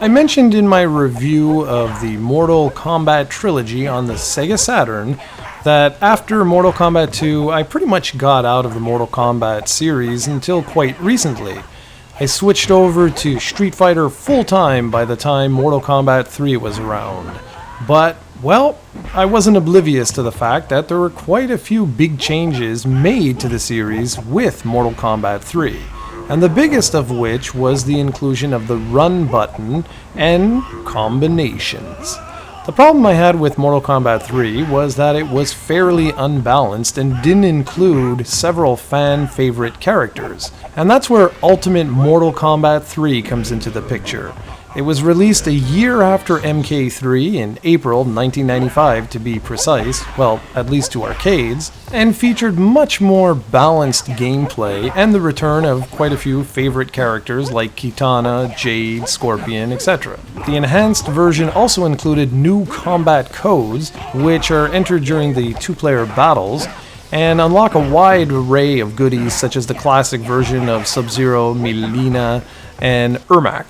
I mentioned in my review of the Mortal Kombat trilogy on the SEGA Saturn that after Mortal Kombat 2, I pretty much got out of the Mortal Kombat series until quite recently. I switched over to Street Fighter full-time by the time Mortal Kombat 3 was around. But, well, I wasn't oblivious to the fact that there were quite a few big changes made to the series with Mortal Kombat 3. And the biggest of which was the inclusion of the run button and combinations. The problem I had with Mortal Kombat 3 was that it was fairly unbalanced and didn't include several fan-favorite characters. And that's where Ultimate Mortal Kombat 3 comes into the picture. It was released a year after MK3 in April 1995 to be precise, well, at least to arcades, and featured much more balanced gameplay and the return of quite a few favorite characters like Kitana, Jade, Scorpion, etc. The enhanced version also included new combat codes, which are entered during the two-player battles, and unlock a wide array of goodies such as the classic version of Sub-Zero, Mileena, and Ermac.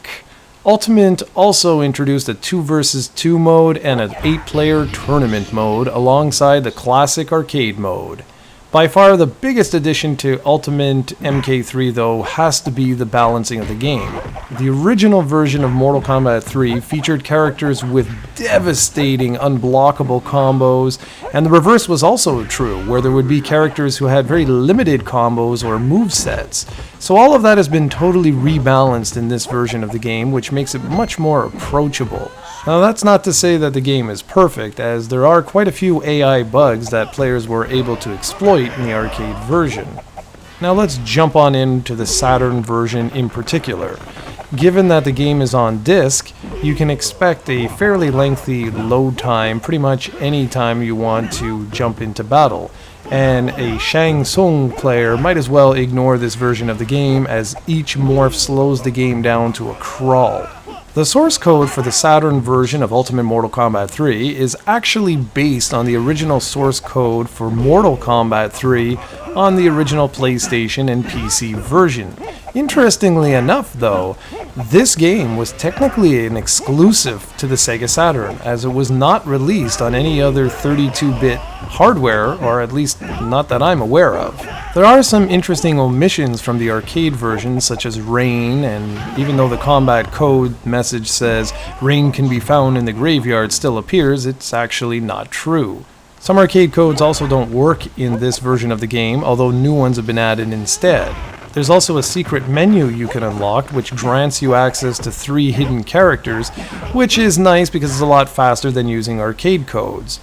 Ultimate also introduced a 2 vs 2 mode and an 8-player tournament mode alongside the classic arcade mode. By far the biggest addition to Ultimate MK3 though has to be the balancing of the game. The original version of Mortal Kombat 3 featured characters with devastating unblockable combos, and the reverse was also true, where there would be characters who had very limited combos or movesets. So all of that has been totally rebalanced in this version of the game, which makes it much more approachable. Now that's not to say that the game is perfect, as there are quite a few AI bugs that players were able to exploit in the arcade version. Now let's jump on into the Saturn version in particular. Given that the game is on disc, you can expect a fairly lengthy load time pretty much any time you want to jump into battle. And a Shang Tsung player might as well ignore this version of the game, as each morph slows the game down to a crawl. The source code for the Saturn version of Ultimate Mortal Kombat 3 is actually based on the original source code for Mortal Kombat 3 on the original PlayStation and PC version. Interestingly enough though, this game was technically an exclusive to the SEGA Saturn, as it was not released on any other 32-bit hardware, or at least not that I'm aware of. There are some interesting omissions from the arcade version, such as rain, and even though the combat code message says rain can be found in the graveyard still appears, it's actually not true. Some arcade codes also don't work in this version of the game, although new ones have been added instead. There's also a secret menu you can unlock, which grants you access to 3 hidden characters, which is nice because it's a lot faster than using arcade codes.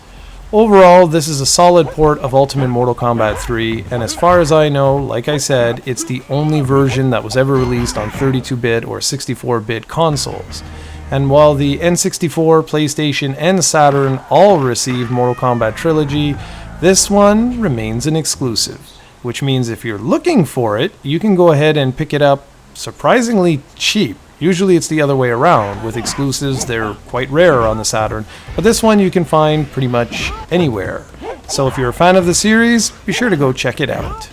Overall, this is a solid port of Ultimate Mortal Kombat 3, and as far as I know, like I said, it's the only version that was ever released on 32-bit or 64-bit consoles. And while the N64, PlayStation, and Saturn all received Mortal Kombat Trilogy, this one remains an exclusive. Which means if you're looking for it, you can go ahead and pick it up surprisingly cheap. Usually it's the other way around. With exclusives, they're quite rare on the Saturn, but this one you can find pretty much anywhere. So if you're a fan of the series, be sure to go check it out.